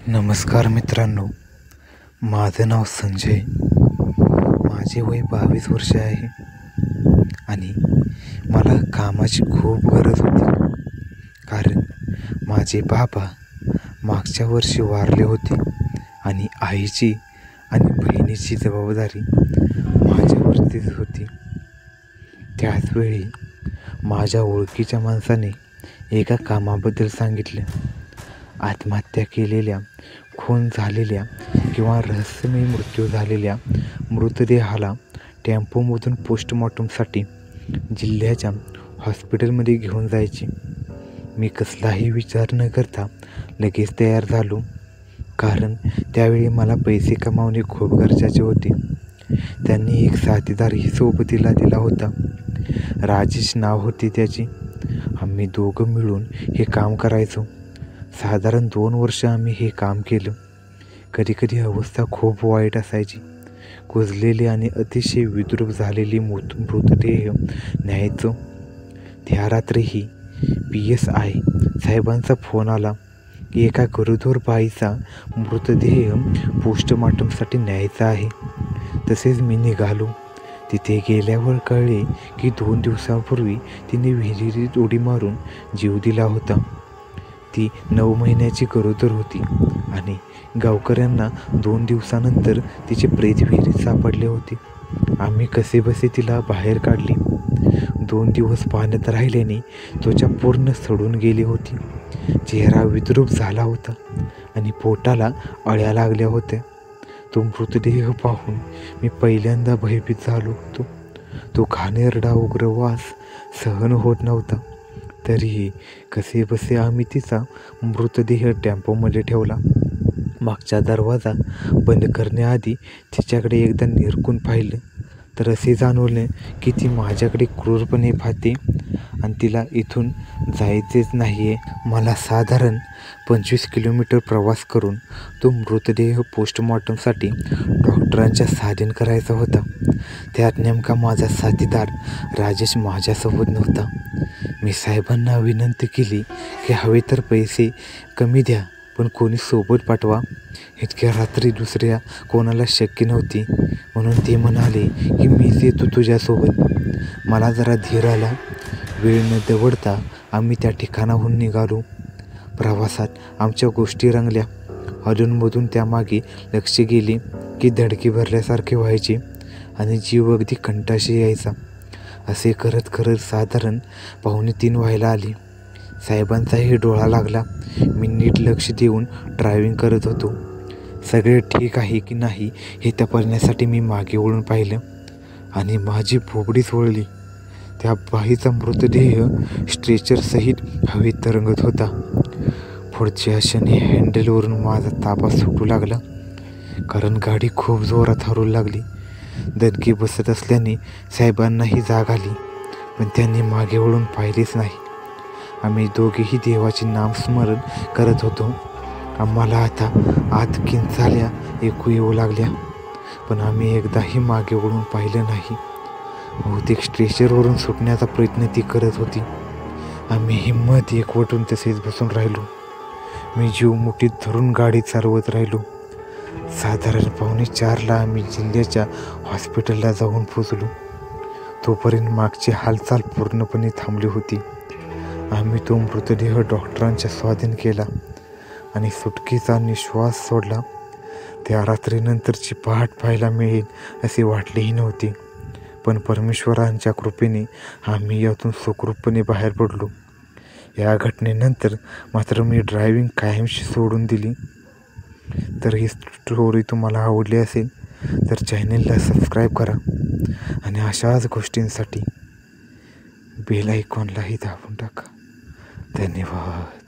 नमस्कार मित्रांनो, माझं नाव संजय. माझे वय 22 वर्ष आहे आणि मला कामाची खूप गरज होती. कारण माझे बाबा मागच्या वर्षी वारले होते आणि आईची आणि बहिणीची जबाबदारी माझ्यावरतीच होती. त्याचवेळी माझ्या ओळखीच्या माणसाने एका कामाबद्दल सांगितलं. आत्महत्या केलेल्या, खून झालेल्या किंवा रहस्यमय मृत्यू झालेल्या मृतदेहाला टेम्पोमधून पोस्टमॉर्टमसाठी जिल्ह्याच्या हॉस्पिटलमध्ये घेऊन जायचे. मी कसलाही विचार न करता लगेच तयार झालो, कारण त्यावेळी मला पैसे कमावणे खूप गरजेचे होते. त्यांनी एक साथीदारही सोबतीला दिला होता. राजेश नाव होते त्याचे. आम्ही दोघं मिळून हे काम करायचो. साधारण 2 वर्ष आम्ही हे काम केलं. कधीकधी अवस्था खूप वाईट असायची. कुजलेली आणि अतिशय विद्रूप झालेली मृतदेह न्यायचो. त्या रात्रीही PSI साहेबांचा फोन आला की एका गरोदर बाईचा मृतदेह पोस्टमॉर्टमसाठी न्यायचा आहे. तसेच मी निघालो. तिथे गेल्यावर कळले की 2 दिवसांपूर्वी तिने विहिरीत उडी मारून जीव दिला होता. ती 9 महिन्याची गरोदर होती आणि गावकऱ्यांना 2 दिवसानंतर तिचे प्रेत विहिरीत सापडले होते. आम्ही कसेबसे तिला बाहेर काढली. 2 दिवस पाण्यात राहिल्याने त्वचा पूर्ण सडून गेली होती. चेहरा विद्रूप झाला होता आणि पोटाला अळ्या लागल्या होत्या. तो मृतदेह पाहून मी पहिल्यांदा भयभीत झालो होतो. तो घाणेरडा उग्र वास सहन होत नव्हता. तरीही कसेबसे आम्ही तिचा मृतदेह टेम्पोमध्ये ठेवला. मागचा दरवाजा बंद करण्याआधी तिच्याकडे एकदा निरखून पाहिलं तर असे जाणवले की ती माझ्याकडे क्रूरपणे पाहते आणि तिला इथून जायचेच नाही आहे. मला साधारण 25 किलोमीटर प्रवास करून तो मृतदेह पोस्टमॉर्टमसाठी डॉक्टरांच्या स्वाधीन करायचा होता. त्यात नेमका माझा साथीदार राजेश माझ्यासोबत नव्हता. मी साहेबांना विनंती केली की हवे तर पैसे कमी द्या, पण कोणी सोबत पाठवा. इतक्या रात्री दुसऱ्या कोणाला शक्य नव्हती, म्हणून ते म्हणाले की मीच येतो तुझ्यासोबत. मला जरा धीर आला. वेळ न दवडता आम्ही त्या ठिकाणाहून निघालो. प्रवासात आमच्या गोष्टी रंगल्या. अधूनमधून त्यामागे लक्ष गेले की धडकी भरल्यासारखे व्हायचे आणि जीव अगदी कंठाशी यायचा. असे करत करत साधारण 2:45 व्हायला आली. साहेबांचाही डोळा लागला. मी नीट लक्ष देऊन ड्रायव्हिंग करत होतो. सगळे ठीक आहे की नाही हे तपासण्यासाठी मी मागे वळून पाहिलं आणि माझी भोपडीच वळली. त्या बाईचा मृतदेह स्ट्रेचरसहित हवेत तरंगत होता. पुढच्या क्षणी हँडलवरून माझा ताबा सुटू लागला, कारण गाडी खूप जोरात हलू लागली. दणके बसत असल्याने साहेबांनाही जाग आली, पण त्यांनी मागे वळून पाहिलेच नाही. आम्ही दोघेही देवाचे नामस्मरण करत होतो. आम्हाला आता आत किंचाळ्या ऐकू येऊ लागल्या, पण आम्ही एकदाही मागे वळून पाहिलं नाही. बहुतेक स्ट्रेचरवरून सुटण्याचा प्रयत्न ती करत होती. आम्ही हिंमत एकवटून तसेच बसून राहिलो. मी जीव मुठीत धरून गाडी चालवत राहिलो. साधारण 3:45ला आम्ही जिल्ह्याच्या हॉस्पिटलला जाऊन पोचलो. तोपर्यंत मागची हालचाल पूर्णपणे थांबली होती. आम्ही तो मृतदेह डॉक्टरांच्या स्वाधीन केला आणि सुटकेचा निश्वास सोडला. त्या रात्रीनंतरची पहाट पाहायला मिळेल असे वाटलेही नव्हते, पण परमेश्वरांच्या कृपेने आम्ही यातून सुखरूपपणे बाहेर पडलो. या घटनेनंतर मात्र मी ड्रायव्हिंग कायमची सोडून दिली. तर ही स्टोरी तुम्हाला आवडली असेल तर चॅनलला सबस्क्राईब करा आणि अशाच गोष्टींसाठी बेल आयकॉनलाही दाबून टाका. धन्यवाद.